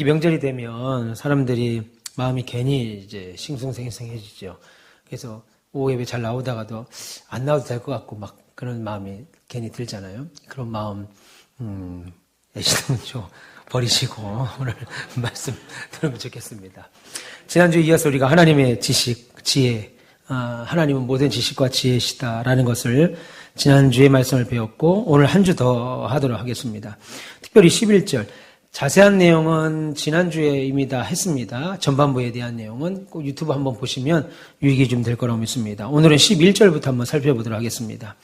이 명절이 되면 사람들이 마음이 괜히 이제 싱숭생숭해지죠. 그래서 오후 예배 잘 나오다가도 안 나와도 될 것 같고 막 그런 마음이 괜히 들잖아요. 그런 마음 애시당초 좀 버리시고 오늘 말씀 들으면 좋겠습니다. 지난주에 이어서 우리가 하나님의 지식, 지혜, 하나님은 모든 지식과 지혜시다라는 것을 지난주에 말씀을 배웠고 오늘 한 주 더 하도록 하겠습니다. 특별히 11절 자세한 내용은 지난주에 이미 다 했습니다. 전반부에 대한 내용은 꼭 유튜브 한번 보시면 유익이 좀 될 거라고 믿습니다. 오늘은 11절부터 한번 살펴보도록 하겠습니다.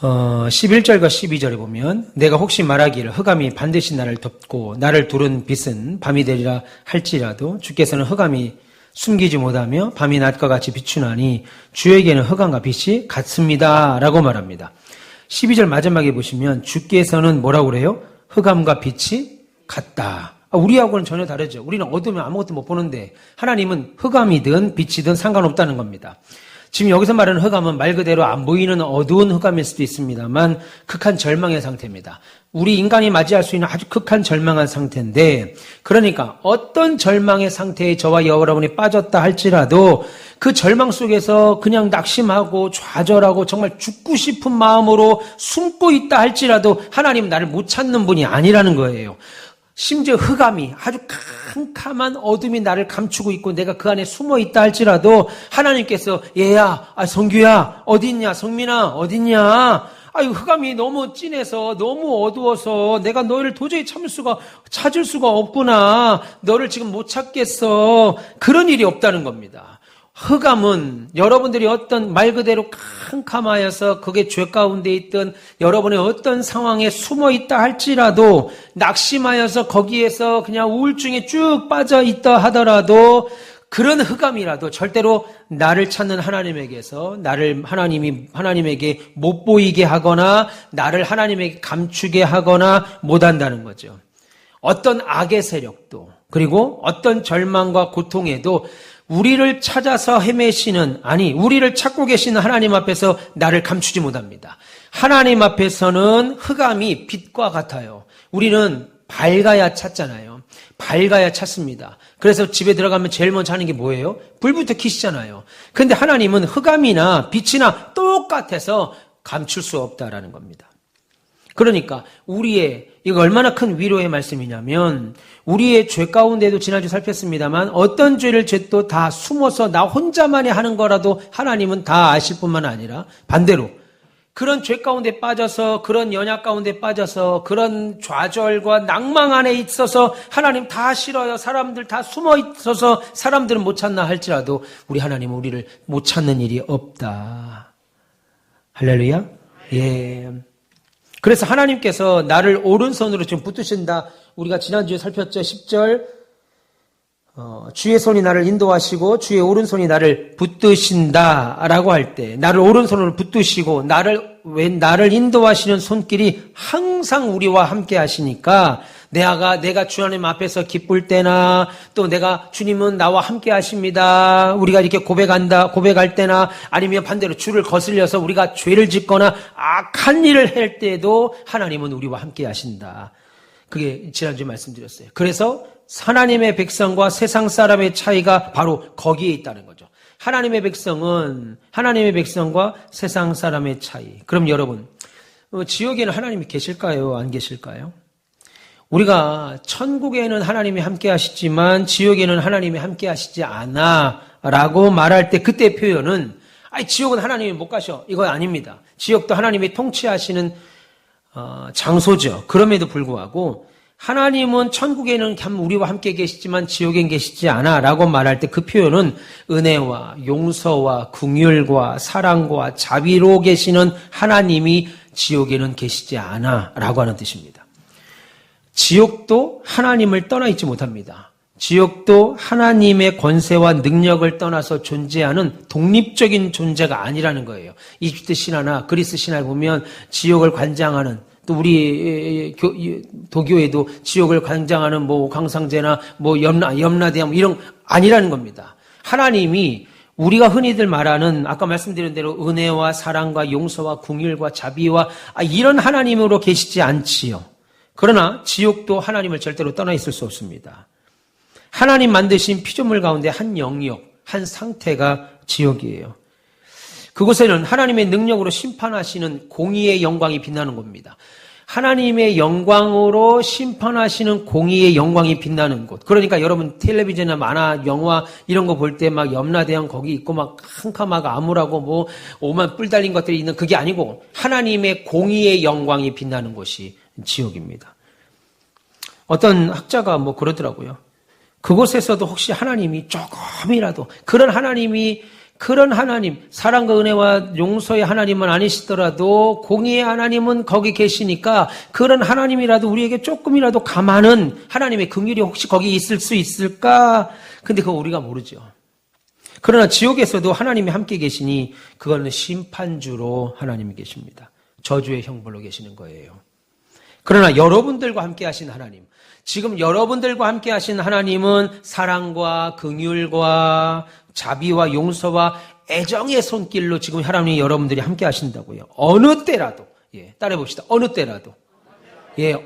11절과 12절에 보면 내가 혹시 말하기를 흑암이 반드시 나를 덮고 나를 두른 빛은 밤이 되리라 할지라도 주께서는 흑암이 숨기지 못하며 밤이 낮과 같이 비추나니 주에게는 흑암과 빛이 같습니다 라고 말합니다. 12절 마지막에 보시면 주께서는 뭐라고 그래요? 흑암과 빛이 같다. 우리하고는 전혀 다르죠. 우리는 어두우면 아무것도 못 보는데 하나님은 흑암이든 빛이든 상관없다는 겁니다. 지금 여기서 말하는 흑암은 말 그대로 안 보이는 어두운 흑암일 수도 있습니다만 극한 절망의 상태입니다. 우리 인간이 맞이할 수 있는 아주 극한 절망한 상태인데 그러니까 어떤 절망의 상태에 저와 여러분이 빠졌다 할지라도 그 절망 속에서 그냥 낙심하고 좌절하고 정말 죽고 싶은 마음으로 숨고 있다 할지라도 하나님은 나를 못 찾는 분이 아니라는 거예요. 심지어 흑암이 아주 캄캄한 어둠이 나를 감추고 있고 내가 그 안에 숨어 있다 할지라도 하나님께서 얘야, 성규야, 어딨냐, 성민아, 어딨냐? 흑암이 너무 진해서 너무 어두워서 내가 너를 도저히 찾을 수가 없구나. 너를 지금 못 찾겠어. 그런 일이 없다는 겁니다. 흑암은 여러분들이 어떤 말 그대로 캄캄하여서 그게 죄 가운데 있던 여러분의 어떤 상황에 숨어 있다 할지라도 낙심하여서 거기에서 그냥 우울증에 쭉 빠져 있다 하더라도 그런 흑암이라도 절대로 나를 찾는 하나님에게서 나를 하나님에게 못 보이게 하거나 나를 하나님에게 감추게 하거나 못한다는 거죠. 어떤 악의 세력도 그리고 어떤 절망과 고통에도 우리를 찾아서 헤매시는 우리를 찾고 계시는 하나님 앞에서 나를 감추지 못합니다. 하나님 앞에서는 흑암이 빛과 같아요. 우리는 밝아야 찾잖아요. 밝아야 찾습니다. 그래서 집에 들어가면 제일 먼저 하는 게 뭐예요? 불부터 켜시잖아요. 그런데 하나님은 흑암이나 빛이나 똑같아서 감출 수 없다라는 겁니다. 그러니까 이거 얼마나 큰 위로의 말씀이냐면 우리의 죄 가운데도 지난주 살폈습니다만 어떤 죄를 죄도 다 숨어서 나 혼자만이 하는 거라도 하나님은 다 아실 뿐만 아니라 반대로 그런 죄 가운데 빠져서 그런 연약 가운데 빠져서 그런 좌절과 낭망 안에 있어서 하나님 다 싫어요. 사람들 다 숨어 있어서 사람들은 못 찾나 할지라도 우리 하나님은 우리를 못 찾는 일이 없다. 할렐루야. 예. 그래서 하나님께서 나를 오른손으로 지금 붙드신다. 우리가 지난주에 살폈죠. 10절. 주의 손이 나를 인도하시고 주의 오른손이 나를 붙드신다라고 할 때 나를 오른손으로 붙드시고 나를 인도하시는 손길이 항상 우리와 함께 하시니까 내가 주님 앞에서 기쁠 때나 또 내가 주님은 나와 함께 하십니다. 우리가 이렇게 고백할 때나 아니면 반대로 주를 거슬려서 우리가 죄를 짓거나 악한 일을 할 때에도 하나님은 우리와 함께 하신다. 그게 지난주에 말씀드렸어요. 그래서 하나님의 백성과 세상 사람의 차이가 바로 거기에 있다는 거죠. 하나님의 백성과 세상 사람의 차이. 그럼 여러분, 지옥에는 하나님이 계실까요? 안 계실까요? 우리가 천국에는 하나님이 함께 하시지만 지옥에는 하나님이 함께 하시지 않아 라고 말할 때 그때 표현은 지옥은 하나님이 못 가셔. 이거 아닙니다. 지옥도 하나님이 통치하시는 장소죠. 그럼에도 불구하고 하나님은 천국에는 우리와 함께 계시지만 지옥엔 계시지 않아 라고 말할 때 그 표현은 은혜와 용서와 긍휼과 사랑과 자비로 계시는 하나님이 지옥에는 계시지 않아 라고 하는 뜻입니다. 지옥도 하나님을 떠나 있지 못합니다. 지옥도 하나님의 권세와 능력을 떠나서 존재하는 독립적인 존재가 아니라는 거예요. 이집트 신화나 그리스 신화에 보면 지옥을 관장하는 또 우리 도교에도 지옥을 관장하는 광상제나 염라대왕 이런 아니라는 겁니다. 하나님이 우리가 흔히들 말하는 아까 말씀드린 대로 은혜와 사랑과 용서와 긍휼과 자비와 이런 하나님으로 계시지 않지요. 그러나 지옥도 하나님을 절대로 떠나 있을 수 없습니다. 하나님 만드신 피조물 가운데 한 영역, 한 상태가 지옥이에요. 그곳에는 하나님의 능력으로 심판하시는 공의의 영광이 빛나는 겁니다. 하나님의 영광으로 심판하시는 공의의 영광이 빛나는 곳. 그러니까 여러분 텔레비전이나 만화, 영화 이런 거 볼 때 막 염라대왕 거기 있고 막 캄캄하고 암울하고 뭐 오만 뿔 달린 것들이 있는 그게 아니고 하나님의 공의의 영광이 빛나는 곳이 지옥입니다. 어떤 학자가 뭐 그러더라고요. 그곳에서도 혹시 하나님이 조금이라도 그런 하나님, 사랑과 은혜와 용서의 하나님은 아니시더라도 공의의 하나님은 거기 계시니까 그런 하나님이라도 우리에게 조금이라도 감하는 하나님의 긍휼이 혹시 거기 있을 수 있을까? 근데 그거 우리가 모르죠. 그러나 지옥에서도 하나님이 함께 계시니 그거는 심판주로 하나님이 계십니다. 저주의 형벌로 계시는 거예요. 그러나 여러분들과 함께 하신 하나님, 지금 여러분들과 함께 하신 하나님은 사랑과 긍휼과 자비와 용서와 애정의 손길로 지금 하나님이 여러분들이 함께 하신다고요. 어느 때라도, 따라해 봅시다. 어느 때라도.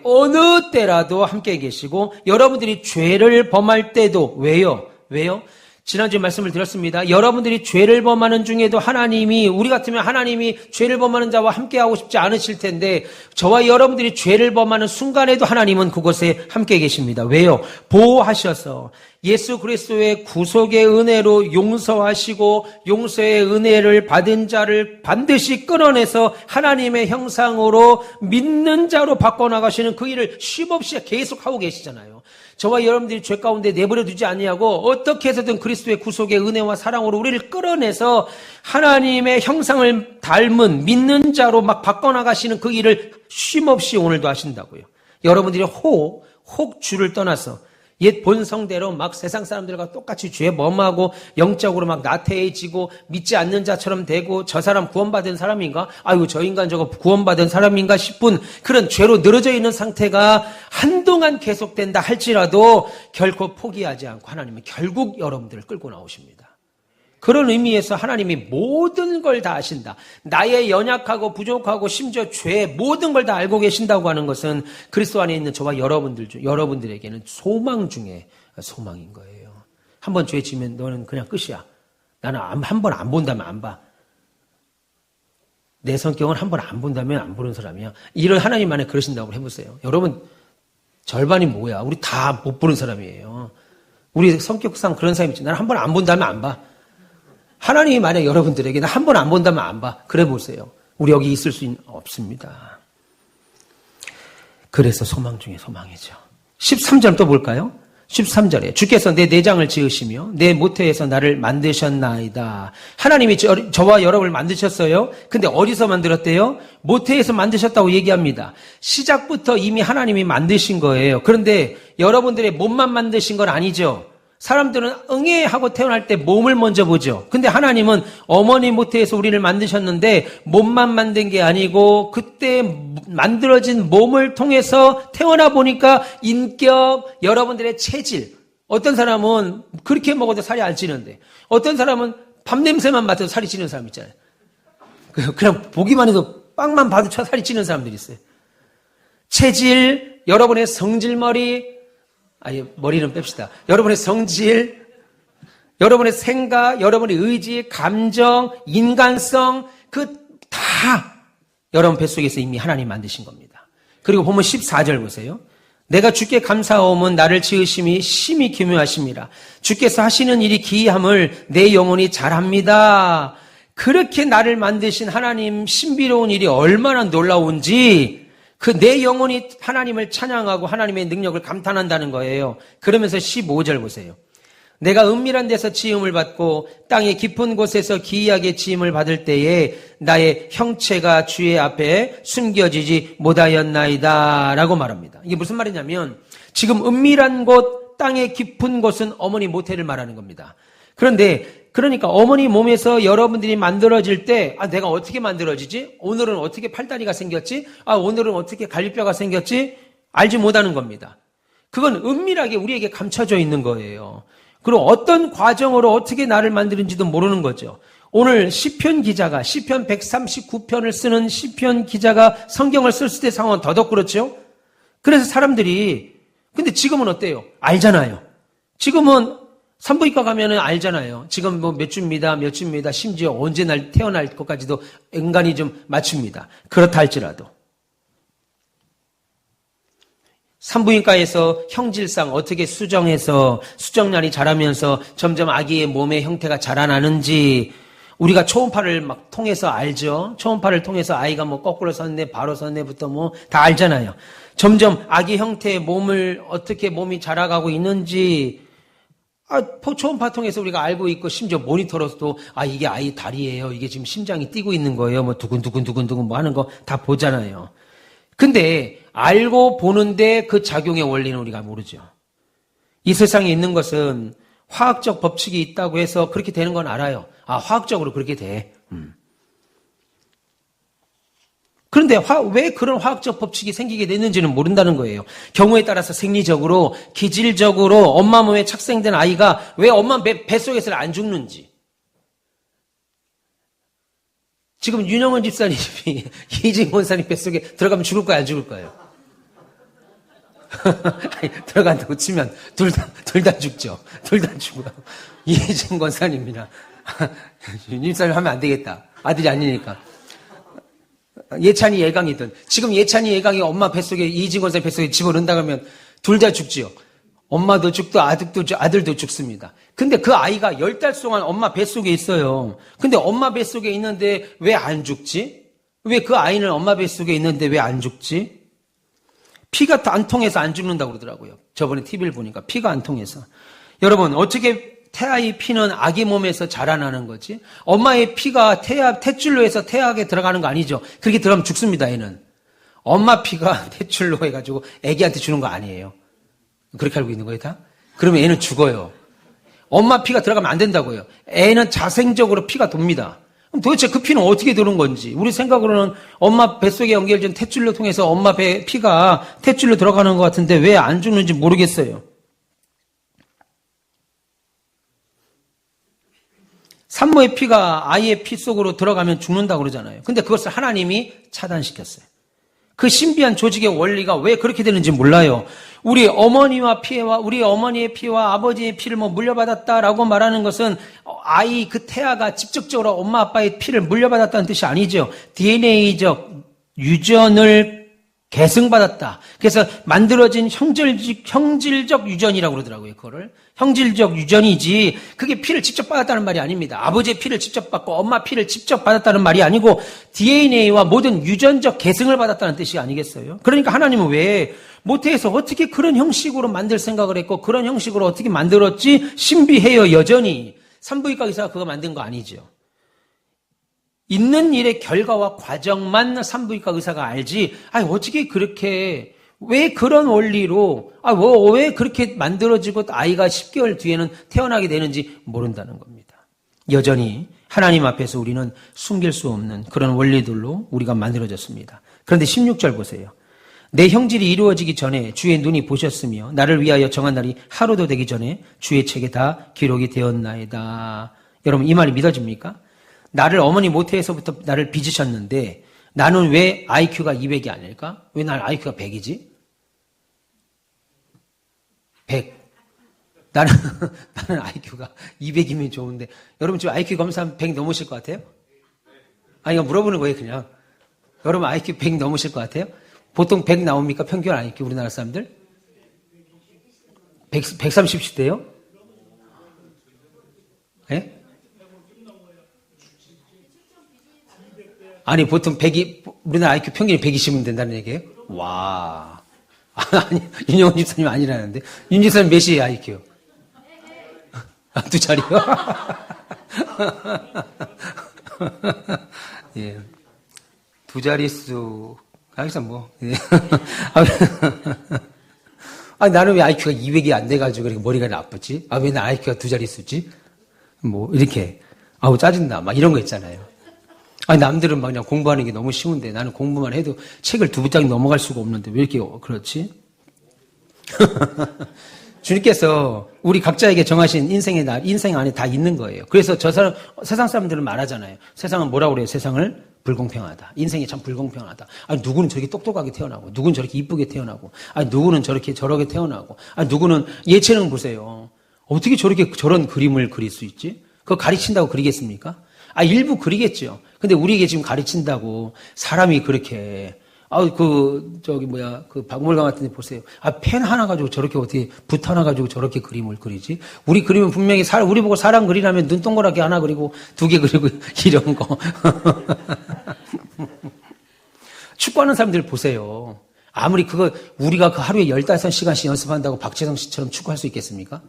어느 때라도 함께 계시고 여러분들이 죄를 범할 때도 왜요? 지난주에 말씀을 드렸습니다. 여러분들이 죄를 범하는 중에도 하나님이, 우리 같으면 하나님이 죄를 범하는 자와 함께하고 싶지 않으실 텐데 저와 여러분들이 죄를 범하는 순간에도 하나님은 그곳에 함께 계십니다. 왜요? 보호하셔서 예수 그리스도의 구속의 은혜로 용서하시고 용서의 은혜를 받은 자를 반드시 끌어내서 하나님의 형상으로 믿는 자로 바꿔나가시는 그 일을 쉼없이 계속하고 계시잖아요. 저와 여러분들이 죄 가운데 내버려 두지 아니하고 어떻게 해서든 그리스도의 구속의 은혜와 사랑으로 우리를 끌어내서 하나님의 형상을 닮은 믿는 자로 막 바꿔나가시는 그 일을 쉼없이 오늘도 하신다고요. 여러분들이 혹 주를 떠나서 옛 본성대로 막 세상 사람들과 똑같이 죄 범하고 영적으로 막 나태해지고 믿지 않는 자처럼 되고 저 사람 구원받은 사람인가? 아이고 저 인간 저거 구원받은 사람인가 싶은 그런 죄로 늘어져 있는 상태가 한동안 계속된다 할지라도 결코 포기하지 않고 하나님은 결국 여러분들을 끌고 나오십니다. 그런 의미에서 하나님이 모든 걸 다 아신다. 나의 연약하고 부족하고 심지어 죄 모든 걸 다 알고 계신다고 하는 것은 그리스도 안에 있는 저와 여러분들에게는 소망 중에 소망인 거예요. 한 번 죄 지면 너는 그냥 끝이야. 나는 한 번 안 본다면 안 봐. 내 성격은 한 번 안 본다면 안 보는 사람이야. 이런 하나님 안에 그러신다고 해보세요. 여러분 절반이 뭐야? 우리 다 못 보는 사람이에요. 우리 성격상 그런 사람이 있지. 나는 한 번 안 본다면 안 봐. 하나님이 만약 여러분들에게 나 한 번 안 본다면 안 봐. 그래 보세요. 우리 여기 있을 수 없습니다. 그래서 소망 중에 소망이죠. 13절 또 볼까요? 13절에 주께서 내 내장을 지으시며 내 모태에서 나를 만드셨나이다. 하나님이 저와 여러분을 만드셨어요. 근데 어디서 만들었대요? 모태에서 만드셨다고 얘기합니다. 시작부터 이미 하나님이 만드신 거예요. 그런데 여러분들의 몸만 만드신 건 아니죠. 사람들은 응애 하고 태어날 때 몸을 먼저 보죠. 근데 하나님은 어머니 모태에서 우리를 만드셨는데 몸만 만든 게 아니고 그때 만들어진 몸을 통해서 태어나 보니까 인격, 여러분들의 체질. 어떤 사람은 그렇게 먹어도 살이 안 찌는데 어떤 사람은 밥 냄새만 맡아도 살이 찌는 사람 있잖아요. 그냥 보기만 해도 빵만 봐도 살이 찌는 사람들이 있어요. 체질, 여러분의 성질머리, 머리는 뺍시다. 여러분의 성질, 여러분의 생각, 여러분의 의지, 감정, 인간성, 다 여러분 뱃속에서 이미 하나님 만드신 겁니다. 그리고 보면 14절 보세요. 내가 주께 감사하오면 나를 지으심이 심히 기묘하심이라. 주께서 하시는 일이 기이함을 내 영혼이 잘합니다. 그렇게 나를 만드신 하나님 신비로운 일이 얼마나 놀라운지 내 영혼이 하나님을 찬양하고 하나님의 능력을 감탄한다는 거예요. 그러면서 15절 보세요. 내가 은밀한 데서 지음을 받고 땅의 깊은 곳에서 기이하게 지음을 받을 때에 나의 형체가 주의 앞에 숨겨지지 못하였나이다 라고 말합니다. 이게 무슨 말이냐면 지금 은밀한 곳, 땅의 깊은 곳은 어머니 모태를 말하는 겁니다. 그러니까 어머니 몸에서 여러분들이 만들어질 때 내가 어떻게 만들어지지? 오늘은 어떻게 팔다리가 생겼지? 오늘은 어떻게 갈비뼈가 생겼지? 알지 못하는 겁니다. 그건 은밀하게 우리에게 감춰져 있는 거예요. 그리고 어떤 과정으로 어떻게 나를 만드는지도 모르는 거죠. 오늘 시편 기자가 시편 139편을 쓰는 시편 기자가 성경을 쓸 때 상황은 더더욱 그렇죠? 그래서 사람들이, 근데 지금은 어때요? 알잖아요. 지금은 산부인과 가면은 알잖아요. 지금 뭐 몇 주입니다, 몇 주입니다, 심지어 언제 태어날 것까지도 인간이 좀 맞춥니다. 그렇다 할지라도. 산부인과에서 형질상 어떻게 수정해서 수정란이 자라면서 점점 아기의 몸의 형태가 자라나는지 우리가 초음파를 막 통해서 알죠. 초음파를 통해서 아이가 뭐 거꾸로 섰네, 바로 섰네부터 뭐 다 알잖아요. 점점 아기 형태의 몸을 어떻게 몸이 자라가고 있는지 초음파 통해서 우리가 알고 있고 심지어 모니터로서도 이게 아이 다리예요. 이게 지금 심장이 뛰고 있는 거예요. 뭐 두근두근두근두근 뭐 하는 거 다 보잖아요. 근데 알고 보는데 그 작용의 원리는 우리가 모르죠. 이 세상에 있는 것은 화학적 법칙이 있다고 해서 그렇게 되는 건 알아요. 화학적으로 그렇게 돼. 그런데 왜 그런 화학적 법칙이 생기게 됐는지는 모른다는 거예요. 경우에 따라서 생리적으로, 기질적으로 엄마 몸에 착생된 아이가 왜 엄마 뱃속에서 안 죽는지. 지금 윤영원 집사님이 이진 권사님 뱃속에 들어가면 죽을 거야, 안 죽을 거예요? 들어간다고 치면 둘 다 죽죠. 둘 다 죽어요. 이진 권사님이나 윤 집사님 하면 안 되겠다. 아들이 아니니까. 예찬이 예강이든 지금 예찬이 예강이 엄마 뱃속에 이진 권사님 뱃속에 집어넣는다 그러면 둘 다 죽지요. 엄마도 죽고 아들도 죽습니다. 근데 그 아이가 10달 동안 엄마 뱃속에 있어요. 근데 엄마 뱃속에 있는데 왜 안 죽지? 왜 그 아이는 엄마 뱃속에 있는데 왜 안 죽지? 피가 안 통해서 안 죽는다고 그러더라고요. 저번에 TV를 보니까 피가 안 통해서. 여러분 어떻게 태아의 피는 아기 몸에서 자라나는 거지? 엄마의 피가 탯줄로 해서 태아에 들어가는 거 아니죠? 그렇게 들어가면 죽습니다, 애는. 엄마 피가 탯줄로 해가지고 애기한테 주는 거 아니에요. 그렇게 알고 있는 거예요, 다? 그러면 애는 죽어요. 엄마 피가 들어가면 안 된다고요. 애는 자생적으로 피가 돕니다. 그럼 도대체 그 피는 어떻게 도는 건지. 우리 생각으로는 엄마 뱃속에 연결된 탯줄로 통해서 엄마 피가 탯줄로 들어가는 것 같은데 왜 안 죽는지 모르겠어요. 산모의 피가 아이의 피 속으로 들어가면 죽는다고 그러잖아요. 근데 그것을 하나님이 차단시켰어요. 그 신비한 조직의 원리가 왜 그렇게 되는지 몰라요. 우리 어머니의 피와 아버지의 피를 물려받았다라고 말하는 것은 아이 그 태아가 직접적으로 엄마 아빠의 피를 물려받았다는 뜻이 아니죠. DNA적 유전을 계승받았다. 그래서 만들어진 형질적 유전이라고 그러더라고요. 그거를. 형질적 유전이지 그게 피를 직접 받았다는 말이 아닙니다. 아버지의 피를 직접 받고 엄마 피를 직접 받았다는 말이 아니고 DNA와 모든 유전적 계승을 받았다는 뜻이 아니겠어요? 그러니까 하나님은 왜 모태에서 어떻게 그런 형식으로 만들 생각을 했고 그런 형식으로 어떻게 만들었지? 신비해요, 여전히. 산부인과 의사가 그거 만든 거 아니죠. 있는 일의 결과와 과정만 산부인과 의사가 알지, 어떻게 그렇게, 왜 그런 원리로, 왜 그렇게 만들어지고 아이가 10개월 뒤에는 태어나게 되는지 모른다는 겁니다. 여전히 하나님 앞에서 우리는 숨길 수 없는 그런 원리들로 우리가 만들어졌습니다. 그런데 16절 보세요. 내 형질이 이루어지기 전에 주의 눈이 보셨으며 나를 위하여 정한 날이 하루도 되기 전에 주의 책에 다 기록이 되었나이다. 여러분 이 말이 믿어집니까? 나를 어머니 모태에서부터 나를 빚으셨는데 나는 왜 IQ가 200이 아닐까? 왜 난 IQ가 100이지? 100. 나는 IQ가 200이면 좋은데 여러분 지금 IQ 검사하면 100 넘으실 것 같아요? 이거 물어보는 거예요 그냥. 여러분 IQ 100 넘으실 것 같아요? 보통 100 나옵니까? 평균 IQ 우리나라 사람들? 130대 요? 예? 아니 보통 100이 우리나라 IQ 평균이 120이면 된다는 얘기예요? 와. 아니 윤영원 집사님 아니라는데. 윤 집사님 몇이에요 IQ? 2자리요? 예. 2자릿수 하여서 뭐. 예. 나는 왜 IQ가 200이 안 돼가지고 그렇게 머리가 나쁘지? 왜 나 IQ가 2자릿수지? 뭐 이렇게 짜증나 막 이런 거 있잖아요. 남들은 막 그냥 공부하는 게 너무 쉬운데 나는 공부만 해도 책을 2부장 넘어갈 수가 없는데 왜 이렇게 그렇지? 주님께서 우리 각자에게 정하신 인생 안에 다 있는 거예요. 그래서 세상 사람들은 말하잖아요. 세상은 뭐라고 그래요? 세상을 불공평하다. 인생이 참 불공평하다. 아니, 누구는 저렇게 똑똑하게 태어나고, 누구는 저렇게 이쁘게 태어나고, 아니, 누구는 저렇게 태어나고, 아니, 누구는 예체능 보세요. 어떻게 저런 그림을 그릴 수 있지? 그거 가르친다고 그리겠습니까? 일부 그리겠죠. 근데 우리에게 지금 가르친다고 사람이 그렇게, 박물관 같은 데 보세요. 펜 하나 가지고 저렇게 어떻게, 붓 하나 가지고 저렇게 그림을 그리지? 우리 그리면 분명히 우리 보고 사람 그리라면 눈 동그랗게 하나 그리고 2개 그리고 이런 거. 축구하는 사람들 보세요. 아무리 우리가 하루에 15시간씩 연습한다고 박재성 씨처럼 축구할 수 있겠습니까?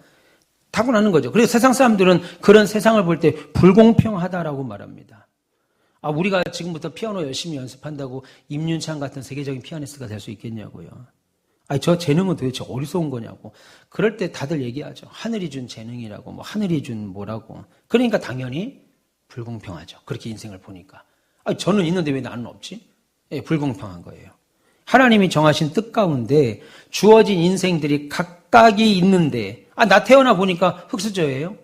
타고나는 거죠. 그래서 세상 사람들은 그런 세상을 볼 때 불공평하다라고 말합니다. 우리가 지금부터 피아노 열심히 연습한다고 임윤찬 같은 세계적인 피아니스트가 될 수 있겠냐고요. 저 재능은 도대체 어디서 온 거냐고. 그럴 때 다들 얘기하죠. 하늘이 준 재능이라고, 하늘이 준 뭐라고. 그러니까 당연히 불공평하죠. 그렇게 인생을 보니까. 저는 있는데 왜 나는 없지? 불공평한 거예요. 하나님이 정하신 뜻 가운데 주어진 인생들이 각각이 있는데, 나 태어나 보니까 흙수저예요?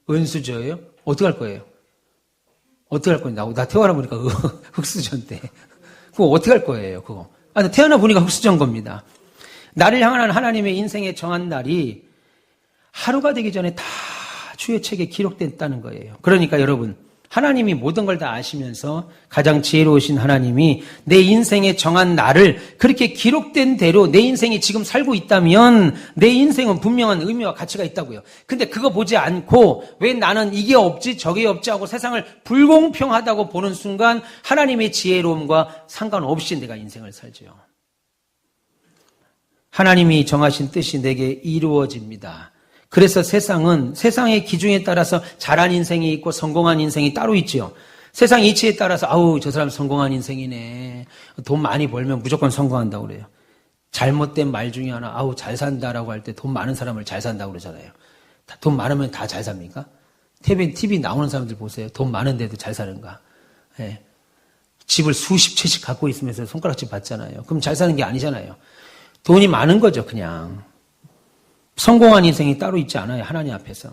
은수저예요? 어떻게 할 거예요? 어떻게 할 거예요? 나 태어나 보니까 흙수저인데. 그거 어떻게 할 거예요, 그거? 태어나 보니까 흙수저인 겁니다. 나를 향한 하나님의 인생에 정한 날이 하루가 되기 전에 다 주의 책에 기록됐다는 거예요. 그러니까 여러분, 하나님이 모든 걸 다 아시면서 가장 지혜로우신 하나님이 내 인생에 정한 날을 그렇게 기록된 대로 내 인생이 지금 살고 있다면 내 인생은 분명한 의미와 가치가 있다고요. 근데 그거 보지 않고 왜 나는 이게 없지 저게 없지 하고 세상을 불공평하다고 보는 순간 하나님의 지혜로움과 상관없이 내가 인생을 살죠. 하나님이 정하신 뜻이 내게 이루어집니다. 그래서 세상의 기준에 따라서 잘한 인생이 있고 성공한 인생이 따로 있죠. 세상 이치에 따라서 저 사람 성공한 인생이네. 돈 많이 벌면 무조건 성공한다고 그래요. 잘못된 말 중에 하나 잘 산다라고 할 때 돈 많은 사람을 잘 산다고 그러잖아요. 돈 많으면 다 잘 삽니까? TV 나오는 사람들 보세요. 돈 많은데도 잘 사는가? 네. 집을 수십 채씩 갖고 있으면서 손가락질 받잖아요. 그럼 잘 사는 게 아니잖아요. 돈이 많은 거죠, 그냥. 성공한 인생이 따로 있지 않아요, 하나님 앞에서.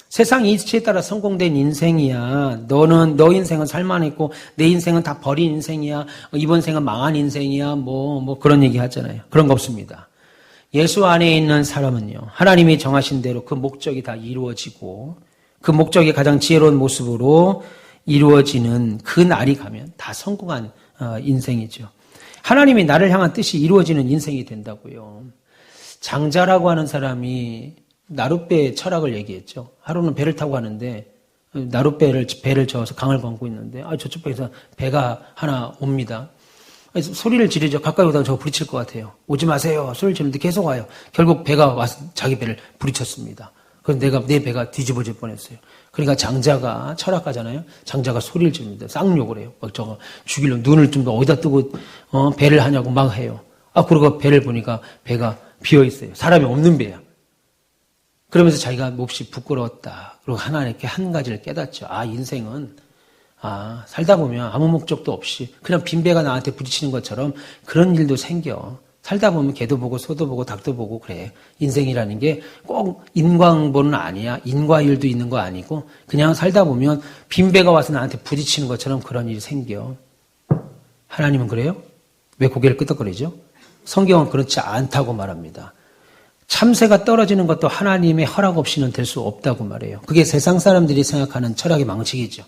세상 이치에 따라 성공된 인생이야. 너 인생은 살만했고, 내 인생은 다 버린 인생이야. 이번 생은 망한 인생이야. 그런 얘기 하잖아요. 그런 거 없습니다. 예수 안에 있는 사람은요, 하나님이 정하신 대로 그 목적이 다 이루어지고, 그 목적이 가장 지혜로운 모습으로 이루어지는 그 날이 가면 다 성공한 인생이죠. 하나님이 나를 향한 뜻이 이루어지는 인생이 된다고요. 장자라고 하는 사람이 나룻배 철학을 얘기했죠. 하루는 배를 타고 가는데 배를 저어서 강을 건고 있는데 저쪽 배에서 배가 하나 옵니다. 그래서 소리를 지르죠. 가까이 오다가 저거 부딪힐 것 같아요. 오지 마세요. 소리를 지르는데 계속 와요. 결국 배가 와서 자기 배를 부딪혔습니다. 그래서 내 배가 뒤집어질 뻔했어요. 그러니까 장자가 철학가잖아요. 장자가 소리를 지릅니다. 쌍욕을 해요. 저거 죽이려면 눈을 좀 더 어디다 뜨고 배를 하냐고 막 해요. 그러고 배를 보니까 배가 비어있어요. 사람이 없는 배야. 그러면서 자기가 몹시 부끄러웠다. 그리고 하나님께 한 가지를 깨닫죠. 인생은 살다 보면 아무 목적도 없이 그냥 빈 배가 나한테 부딪히는 것처럼 그런 일도 생겨. 살다 보면 개도 보고 소도 보고 닭도 보고 그래. 인생이라는 게 꼭 인과응보는 아니야. 인과율도 있는 거 아니고 그냥 살다 보면 빈 배가 와서 나한테 부딪히는 것처럼 그런 일이 생겨. 하나님은 그래요? 왜 고개를 끄덕거리죠? 성경은 그렇지 않다고 말합니다. 참새가 떨어지는 것도 하나님의 허락 없이는 될 수 없다고 말해요. 그게 세상 사람들이 생각하는 철학의 망측이죠.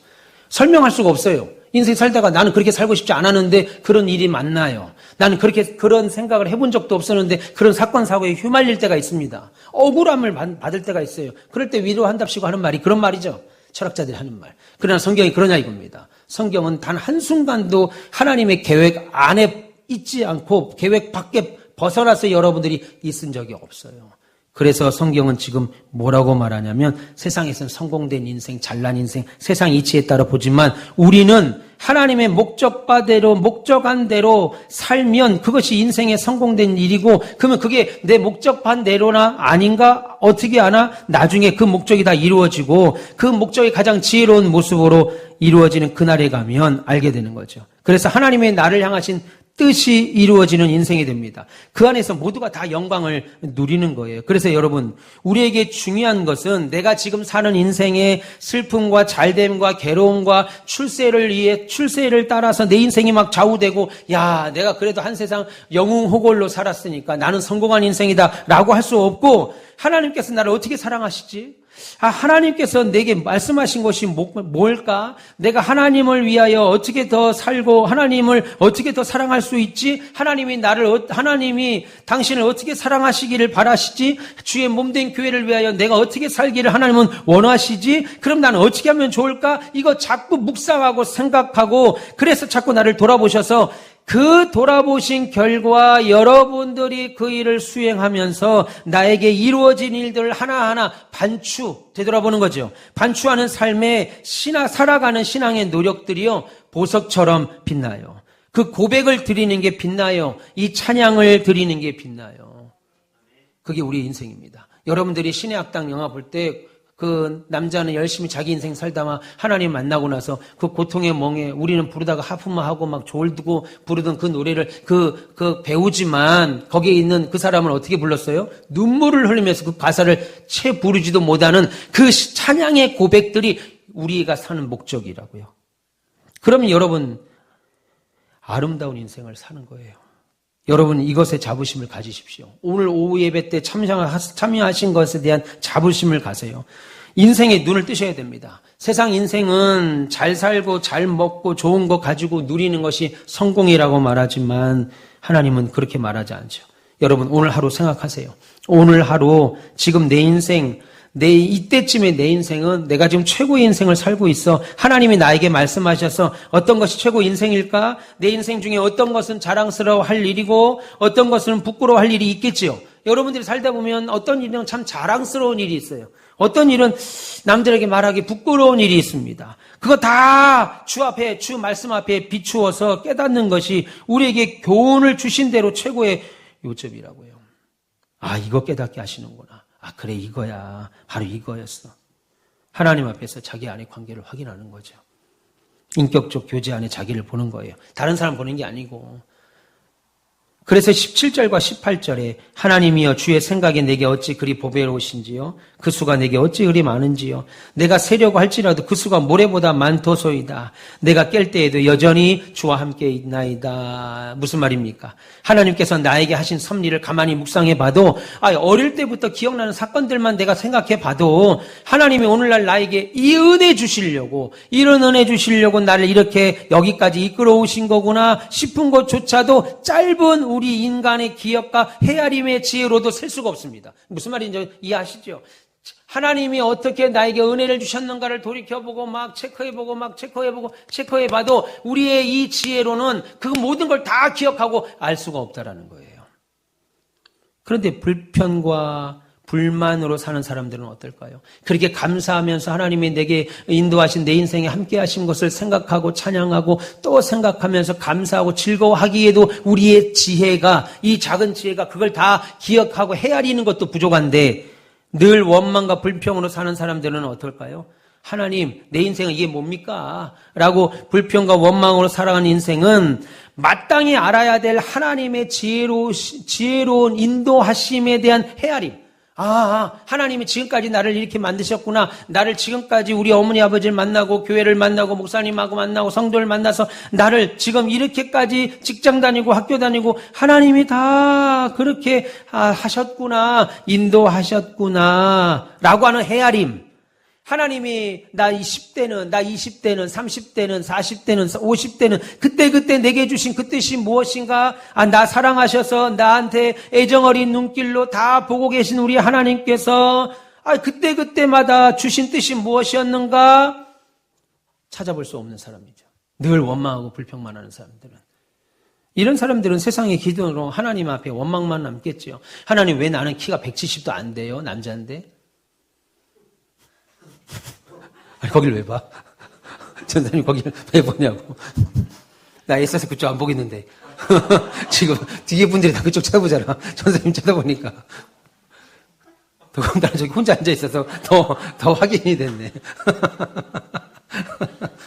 설명할 수가 없어요. 인생 살다가 나는 그렇게 살고 싶지 않았는데 그런 일이 만나요. 나는 그런 생각을 해본 적도 없었는데 그런 사건 사고에 휘말릴 때가 있습니다. 억울함을 받을 때가 있어요. 그럴 때 위로한답시고 하는 말이 그런 말이죠. 철학자들이 하는 말. 그러나 성경이 그러냐 이겁니다. 성경은 단 한순간도 하나님의 계획 안에 있지 않고 계획 밖에 벗어나서 여러분들이 있은 적이 없어요. 그래서 성경은 지금 뭐라고 말하냐면 세상에서는 성공된 인생, 잘난 인생, 세상 이치에 따라 보지만 우리는 하나님의 목적바대로 목적한 대로 살면 그것이 인생의 성공된 일이고 그러면 그게 내 목적한 대로나 아닌가 어떻게 하나 나중에 그 목적이 다 이루어지고 그 목적이 가장 지혜로운 모습으로 이루어지는 그날에 가면 알게 되는 거죠. 그래서 하나님의 나를 향하신 뜻이 이루어지는 인생이 됩니다. 그 안에서 모두가 다 영광을 누리는 거예요. 그래서 여러분, 우리에게 중요한 것은 내가 지금 사는 인생의 슬픔과 잘됨과 괴로움과 출세를 따라서 내 인생이 막 좌우되고, 야, 내가 그래도 한 세상 영웅호걸로 살았으니까 나는 성공한 인생이다 라고 할 수 없고, 하나님께서 나를 어떻게 사랑하시지? 하나님께서 내게 말씀하신 것이 뭘까? 내가 하나님을 위하여 어떻게 더 살고 하나님을 어떻게 더 사랑할 수 있지? 하나님이 당신을 어떻게 사랑하시기를 바라시지? 주의 몸된 교회를 위하여 내가 어떻게 살기를 하나님은 원하시지? 그럼 나는 어떻게 하면 좋을까? 이거 자꾸 묵상하고 생각하고, 그래서 자꾸 나를 돌아보셔서 그 돌아보신 결과 여러분들이 그 일을 수행하면서 나에게 이루어진 일들을 하나하나 되돌아보는 거죠. 반추하는 삶에 살아가는 신앙의 노력들이요, 보석처럼 빛나요. 그 고백을 드리는 게 빛나요. 이 찬양을 드리는 게 빛나요. 그게 우리 인생입니다. 여러분들이 신의 악당 영화 볼 때 그 남자는 열심히 자기 인생 살다가 하나님 만나고 나서 그 고통의 멍에 우리는 부르다가 하품만 하고 막 졸고 부르던 그 노래를 그 배우지만 거기에 있는 그 사람은 어떻게 불렀어요? 눈물을 흘리면서 그 가사를 채 부르지도 못하는 그 찬양의 고백들이 우리가 사는 목적이라고요. 그러면 여러분, 아름다운 인생을 사는 거예요. 여러분, 이것에 자부심을 가지십시오. 오늘 오후 예배 때 참여하신 것에 대한 자부심을 가세요. 인생에 눈을 뜨셔야 됩니다. 세상 인생은 잘 살고 잘 먹고 좋은 거 가지고 누리는 것이 성공이라고 말하지만 하나님은 그렇게 말하지 않죠. 여러분, 오늘 하루 생각하세요. 오늘 하루 지금 내 인생, 이때쯤에 내 인생은 내가 지금 최고의 인생을 살고 있어. 하나님이 나에게 말씀하셔서 어떤 것이 최고 인생일까? 내 인생 중에 어떤 것은 자랑스러워할 일이고 어떤 것은 부끄러워할 일이 있겠지요. 여러분들이 살다 보면 어떤 일은 참 자랑스러운 일이 있어요. 어떤 일은 남들에게 말하기 부끄러운 일이 있습니다. 그거 다 주 말씀 앞에 비추어서 깨닫는 것이 우리에게 교훈을 주신 대로 최고의 요점이라고요. 이거 깨닫게 하시는구나. 그래, 이거야. 바로 이거였어. 하나님 앞에서 자기 안의 관계를 확인하는 거죠. 인격적 교제 안에 자기를 보는 거예요. 다른 사람 보는 게 아니고. 그래서 17절과 18절에 하나님이여 주의 생각에 내게 어찌 그리 보배로우신지요? 그 수가 내게 어찌 그리 많은지요? 내가 세려고 할지라도 그 수가 모래보다 많도소이다. 내가 깰 때에도 여전히 주와 함께 있나이다. 무슨 말입니까? 하나님께서 나에게 하신 섭리를 가만히 묵상해 봐도 어릴 때부터 기억나는 사건들만 내가 생각해 봐도 하나님이 오늘날 나에게 이 은혜 주시려고, 이런 은혜 주시려고 나를 이렇게 여기까지 이끌어 오신 거구나 싶은 것조차도 짧은 우리 인간의 기억과 헤아림의 지혜로도 셀 수가 없습니다. 무슨 말인지 이해하시죠? 하나님이 어떻게 나에게 은혜를 주셨는가를 돌이켜보고 막 체크해봐도 우리의 이 지혜로는 그 모든 걸 다 기억하고 알 수가 없다라는 거예요. 그런데 불편과 불만으로 사는 사람들은 어떨까요? 그렇게 감사하면서 하나님이 내게 인도하신 내 인생에 함께 하신 것을 생각하고 찬양하고 또 생각하면서 감사하고 즐거워하기에도 우리의 지혜가, 이 작은 지혜가 그걸 다 기억하고 헤아리는 것도 부족한데 늘 원망과 불평으로 사는 사람들은 어떨까요? 하나님, 내 인생은 이게 뭡니까? 라고 불평과 원망으로 살아가는 인생은 마땅히 알아야 될 하나님의 지혜로운 인도하심에 대한 헤아림. 하나님이 지금까지 나를 이렇게 만드셨구나. 나를 지금까지 우리 어머니 아버지를 만나고 교회를 만나고 목사님하고 만나고 성도를 만나서 나를 지금 이렇게까지 직장 다니고 학교 다니고 하나님이 다 그렇게 하셨구나, 인도하셨구나 라고 하는 헤아림. 하나님이 나 10대는, 나 20대는, 30대는, 40대는, 50대는 그때 내게 주신 그 뜻이 무엇인가? 나 사랑하셔서 나한테 애정어린 눈길로 다 보고 계신 우리 하나님께서 그때마다 주신 뜻이 무엇이었는가? 찾아볼 수 없는 사람이죠. 늘 원망하고 불평만 하는 사람들은. 이런 사람들은 세상의 기준으로 하나님 앞에 원망만 남겠죠. 하나님, 왜 나는 키가 170도 안 돼요? 남자인데? 거길 왜 봐? 전사님 거길 왜 보냐고. 나 있어서 그쪽 안 보겠는데. 지금 뒤에 분들이 다 그쪽 쳐다보잖아. 전사님 쳐다보니까. 더군다나 저기 혼자 앉아있어서 더 확인이 됐네.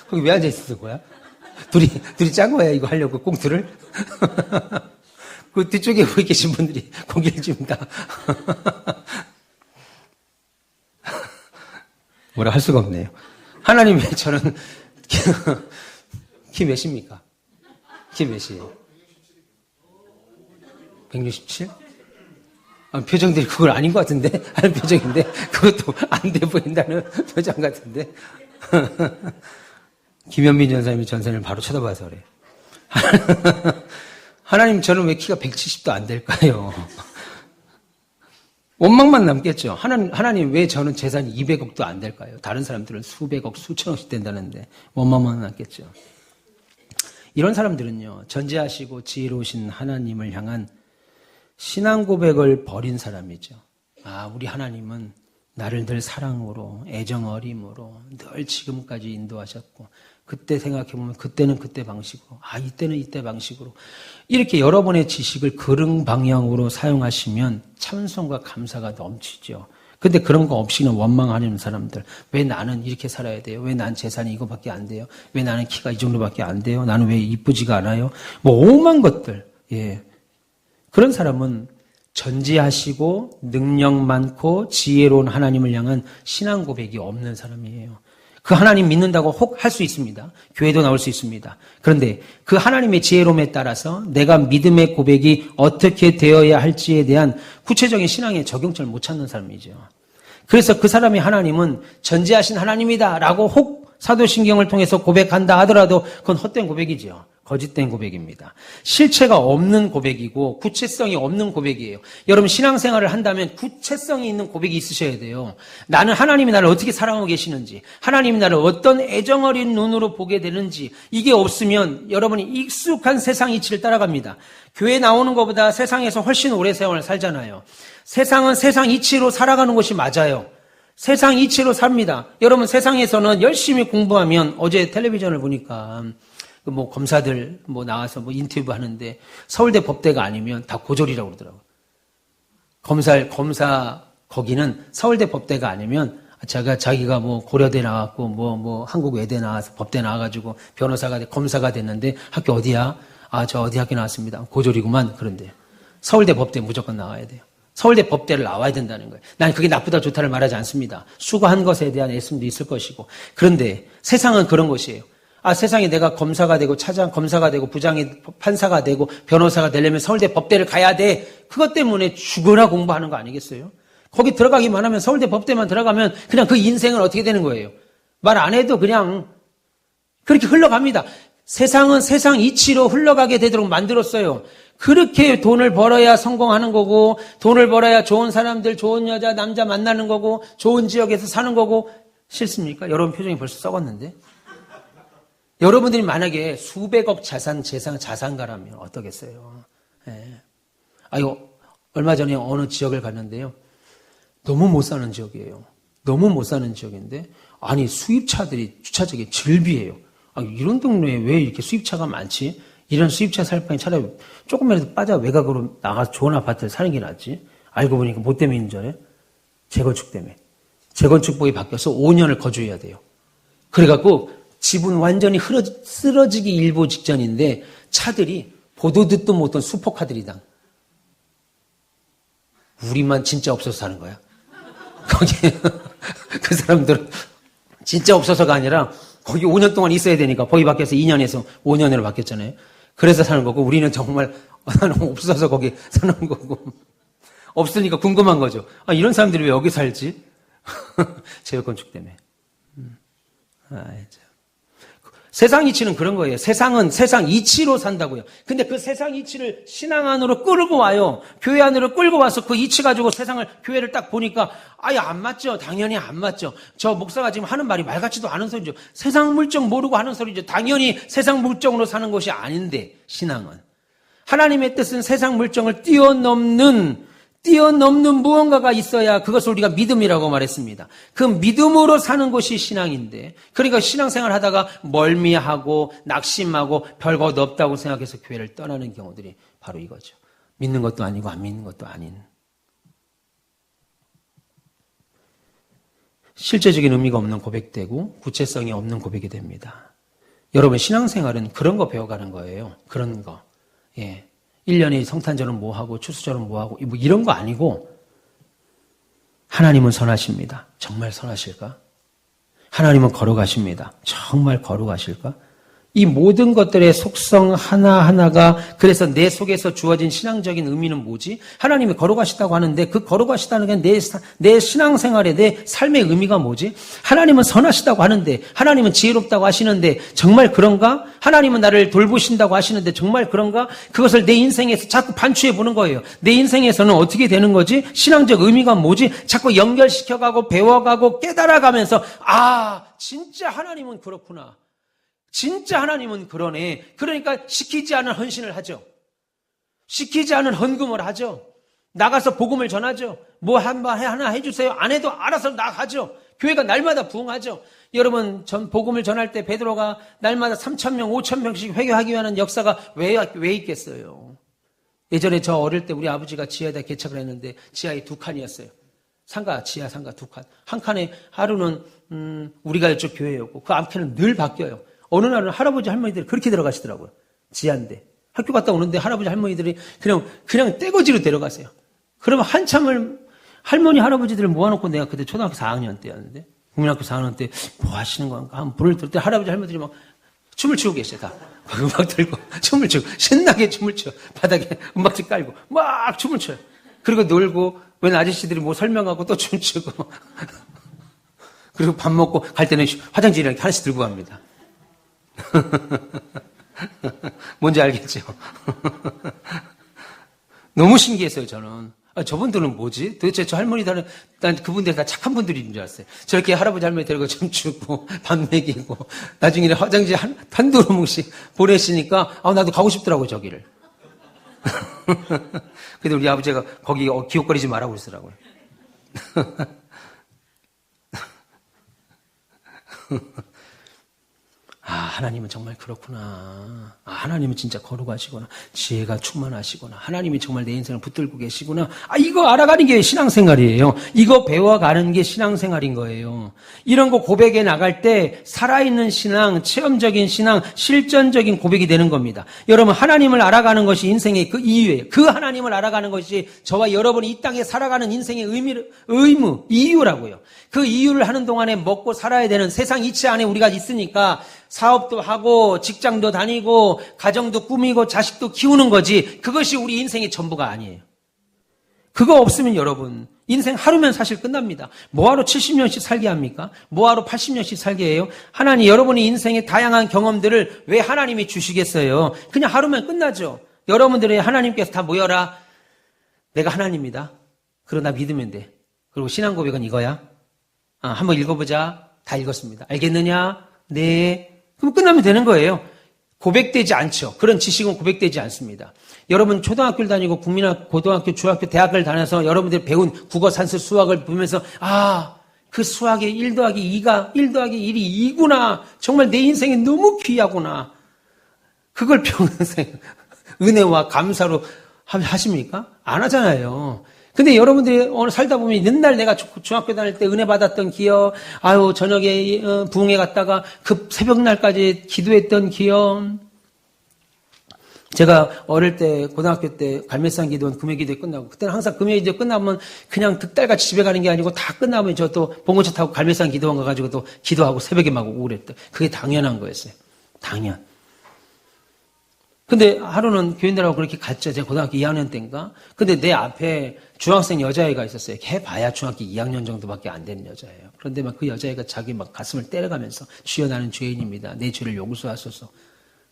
거기 왜 앉아있었던 거야? 둘이 짠 거야, 이거 하려고, 꽁트를. 그 뒤쪽에 우리 계신 분들이 고개를 줍니다. 뭐라 할 수가 없네요. 하나님의 저는 키 몇입니까? 키 몇이에요? 167? 표정들이 그걸 아닌 것 같은데? 하는 표정인데? 그것도 안 돼 보인다는 표정 같은데? 김현민 전사님이 전사님을 바로 쳐다봐서 그래. 하나님, 저는 왜 키가 170도 안 될까요? 원망만 남겠죠. 하나님, 왜 저는 재산이 200억도 안 될까요? 다른 사람들은 수백억, 수천억씩 된다는데 원망만 남겠죠. 이런 사람들은요, 전지하시고 지혜로우신 하나님을 향한 신앙 고백을 버린 사람이죠. 우리 하나님은 나를 늘 사랑으로, 애정 어림으로 늘 지금까지 인도하셨고, 그때 생각해보면 그때는 그때 방식으로, 이때는 이때 방식으로, 이렇게 여러분의 지식을 그런 방향으로 사용하시면 찬송과 감사가 넘치죠. 근데 그런 거 없이는 원망하는 사람들, 왜 나는 이렇게 살아야 돼요? 왜 난 재산이 이거밖에 안 돼요? 왜 나는 키가 이 정도밖에 안 돼요? 나는 왜 이쁘지가 않아요? 뭐 오만 것들. 예. 그런 사람은 전지하시고 능력 많고 지혜로운 하나님을 향한 신앙 고백이 없는 사람이에요. 그 하나님 믿는다고 혹 할 수 있습니다. 교회도 나올 수 있습니다. 그런데 그 하나님의 지혜로움에 따라서 내가 믿음의 고백이 어떻게 되어야 할지에 대한 구체적인 신앙의 적용점을 못 찾는 사람이죠. 그래서 그 사람의 하나님은 전지하신 하나님이다 라고 혹 사도신경을 통해서 고백한다 하더라도 그건 헛된 고백이죠. 거짓된 고백입니다. 실체가 없는 고백이고 구체성이 없는 고백이에요. 여러분 신앙생활을 한다면 구체성이 있는 고백이 있으셔야 돼요. 나는 하나님이 나를 어떻게 사랑하고 계시는지, 하나님이 나를 어떤 애정 어린 눈으로 보게 되는지, 이게 없으면 여러분이 익숙한 세상 이치를 따라갑니다. 교회 나오는 것보다 세상에서 훨씬 오래 세월을 살잖아요. 세상은 세상 이치로 살아가는 것이 맞아요. 세상 이치로 삽니다. 여러분 세상에서는 열심히 공부하면, 어제 텔레비전을 보니까 뭐 검사들 뭐 나와서 뭐 인터뷰 하는데 서울대 법대가 아니면 다 고졸이라고 그러더라고요. 검사 거기는 서울대 법대가 아니면 자기가 뭐 고려대 나왔고 뭐 한국 외대 나와서 법대 나와가지고 변호사가 검사가 됐는데 학교 어디야? 저 어디 학교 나왔습니다. 고졸이구만. 그런데 서울대 법대 무조건 나와야 돼요. 서울대 법대를 나와야 된다는 거예요. 난 그게 나쁘다 좋다를 말하지 않습니다. 수고한 것에 대한 애씀도 있을 것이고. 그런데 세상은 그런 것이에요. 세상에 내가 검사가 되고 차장 검사가 되고 부장이 판사가 되고 변호사가 되려면 서울대 법대를 가야 돼. 그것 때문에 죽어라 공부하는 거 아니겠어요? 거기 들어가기만 하면, 서울대 법대만 들어가면 그냥 그 인생은 어떻게 되는 거예요? 말 안 해도 그냥 그렇게 흘러갑니다. 세상은 세상 이치로 흘러가게 되도록 만들었어요. 그렇게 돈을 벌어야 성공하는 거고, 돈을 벌어야 좋은 사람들, 좋은 여자, 남자 만나는 거고, 좋은 지역에서 사는 거고. 싫습니까? 여러분 표정이 벌써 썩었는데? 여러분들이 만약에 수백억 자산가라면 어떠겠어요? 예. 얼마 전에 어느 지역을 갔는데요. 너무 못 사는 지역이에요. 너무 못 사는 지역인데, 수입차들이 주차장에 질비해요. 이런 동네에 왜 이렇게 수입차가 많지? 이런 수입차 살 바에 차라리 조금이라도 빠져 외곽으로 나가서 좋은 아파트를 사는 게 낫지. 알고 보니까 뭐 때문인 줄 알아요? 재건축 때문에. 재건축법이 바뀌어서 5년을 거주해야 돼요. 그래갖고 집은 완전히 쓰러지기 일보 직전인데 차들이 보도 듣도 못한 슈퍼카들이다. 우리만 진짜 없어서 사는 거야. 거기 그 사람들은 진짜 없어서가 아니라 거기 5년 동안 있어야 되니까 법이 바뀌어서 2년에서 5년으로 바뀌었잖아요. 그래서 사는 거고, 우리는 정말 나는 없어서 거기 사는 거고, 없으니까 궁금한 거죠. 이런 사람들이 왜 여기 살지? 재건축 때문에. 세상 이치는 그런 거예요. 세상은 세상 이치로 산다고요. 근데 그 세상 이치를 신앙 안으로 끌고 와요. 교회 안으로 끌고 와서 그 이치 가지고 교회를 딱 보니까 안 맞죠. 당연히 안 맞죠. 저 목사가 지금 하는 말이 말 같지도 않은 소리죠. 세상 물정 모르고 하는 소리죠. 당연히 세상 물정으로 사는 것이 아닌데, 신앙은 하나님의 뜻은 세상 물정을 뛰어넘는 무언가가 있어야 그것을 우리가 믿음이라고 말했습니다. 그 믿음으로 사는 것이 신앙인데, 그러니까 신앙생활 하다가 멀미하고 낙심하고 별것 없다고 생각해서 교회를 떠나는 경우들이 바로 이거죠. 믿는 것도 아니고 안 믿는 것도 아닌. 실제적인 의미가 없는 고백되고 구체성이 없는 고백이 됩니다. 여러분 신앙생활은 그런 거 배워가는 거예요. 그런 거. 예. 1년에 성탄절은 뭐 하고 추수절은 뭐 하고 뭐 이런 거 아니고 하나님은 선하십니다. 정말 선하실까? 하나님은 거룩하십니다. 정말 거룩하실까? 이 모든 것들의 속성 하나하나가 그래서 내 속에서 주어진 신앙적인 의미는 뭐지? 하나님이 거룩하시다고 하는데 그 거룩하시다는 게 내 신앙생활에 내 삶의 의미가 뭐지? 하나님은 선하시다고 하는데 하나님은 지혜롭다고 하시는데 정말 그런가? 하나님은 나를 돌보신다고 하시는데 정말 그런가? 그것을 내 인생에서 자꾸 반추해 보는 거예요. 내 인생에서는 어떻게 되는 거지? 신앙적 의미가 뭐지? 자꾸 연결시켜가고 배워가고 깨달아가면서 진짜 하나님은 그렇구나. 진짜 하나님은 그러네. 그러니까 시키지 않은 헌신을 하죠. 시키지 않은 헌금을 하죠. 나가서 복음을 전하죠. 뭐 하나 해주세요. 안 해도 알아서 나가죠. 교회가 날마다 부흥하죠. 여러분, 복음을 전할 때 베드로가 날마다 3,000명, 5,000명씩 회개하기 위한 역사가 왜 있겠어요? 예전에 저 어릴 때 우리 아버지가 지하에다 개척을 했는데 지하에 2칸이었어요. 지하 상가 2칸. 한 칸에 하루는 우리가 이쪽 교회였고 그 앞에는 늘 바뀌어요. 어느 날은 할아버지 할머니들이 그렇게 들어가시더라고요. 지하인데. 학교 갔다 오는데 할아버지 할머니들이 그냥 떼거지로 데려가세요. 그러면 한참을 할머니 할아버지들을 모아놓고 내가 그때 초등학교 4학년 때였는데 국민학교 4학년 때 뭐 하시는 건가 한번 불을 들을 때 할아버지 할머니들이 막 춤을 추고 계셔요. 다. 음악 들고 춤을 추고 신나게 춤을 춰요. 바닥에 음악지 깔고 막 춤을 춰요. 그리고 놀고 웬 아저씨들이 뭐 설명하고 또 춤추고 그리고 밥 먹고 갈 때는 화장지를 하나씩 들고 갑니다. 뭔지 알겠죠? 너무 신기했어요, 저는. 저분들은 뭐지? 도대체 저 할머니들은, 난 그분들 다 착한 분들인 줄 알았어요. 저렇게 할아버지 할머니 데리고 춤추고, 밥 먹이고, 나중에는 화장지 한 두루뭉씩 보내시니까, 나도 가고 싶더라고요, 저기를. 근데 우리 아버지가 거기 기웃거리지 말라고 그러시더라고요. 하나님은 정말 그렇구나. 하나님은 진짜 거룩하시구나. 지혜가 충만하시구나. 하나님이 정말 내 인생을 붙들고 계시구나. 이거 알아가는 게 신앙생활이에요. 이거 배워가는 게 신앙생활인 거예요. 이런 거 고백에 나갈 때 살아있는 신앙, 체험적인 신앙, 실전적인 고백이 되는 겁니다. 여러분, 하나님을 알아가는 것이 인생의 그 이유예요. 그 하나님을 알아가는 것이 저와 여러분이 이 땅에 살아가는 인생의 의무, 이유라고요. 그 이유를 하는 동안에 먹고 살아야 되는 세상 이치 안에 우리가 있으니까 사업도 하고 직장도 다니고 가정도 꾸미고 자식도 키우는 거지 그것이 우리 인생의 전부가 아니에요. 그거 없으면 여러분 인생 하루면 사실 끝납니다. 뭐하러 70년씩 살게 합니까? 뭐하러 80년씩 살게 해요? 하나님 여러분의 인생의 다양한 경험들을 왜 하나님이 주시겠어요? 그냥 하루면 끝나죠. 여러분들의 하나님께서 다 모여라. 내가 하나님이다. 그러나 믿으면 돼. 그리고 신앙 고백은 이거야. 한번 읽어보자. 다 읽었습니다. 알겠느냐? 네. 그럼 끝나면 되는 거예요. 고백되지 않죠. 그런 지식은 고백되지 않습니다. 여러분 초등학교를 다니고 국민학교, 고등학교, 중학교, 대학을 다녀서 여러분들이 배운 국어, 산수, 수학을 보면서 그 수학의 1 더하기 2가 1 더하기 1이 2구나. 정말 내 인생에 너무 귀하구나. 그걸 평생 은혜와 감사로 하십니까? 안 하잖아요. 근데 여러분들이 오늘 살다 보면 옛날 내가 중학교 다닐 때 은혜 받았던 기억, 저녁에 부흥회 갔다가 새벽날까지 기도했던 기억. 제가 어릴 때 고등학교 때 갈매산 기도원 금요기도 끝나고 그때는 항상 금요기도 끝나면 그냥 득달같이 집에 가는 게 아니고 다 끝나면 저 또 봉고차 타고 갈매산 기도원 가가지고 또 기도하고 새벽에 막 오고 그랬다. 그게 당연한 거였어요. 당연. 근데 하루는 교인들하고 그렇게 갔죠. 제가 고등학교 2학년 때인가. 근데 내 앞에 중학생 여자애가 있었어요. 걔 봐야 중학교 2학년 정도밖에 안 되는 여자예요. 그런데 막 그 여자애가 자기 막 가슴을 때려가면서 주여 나는 죄인입니다. 내 죄를 용서하소서.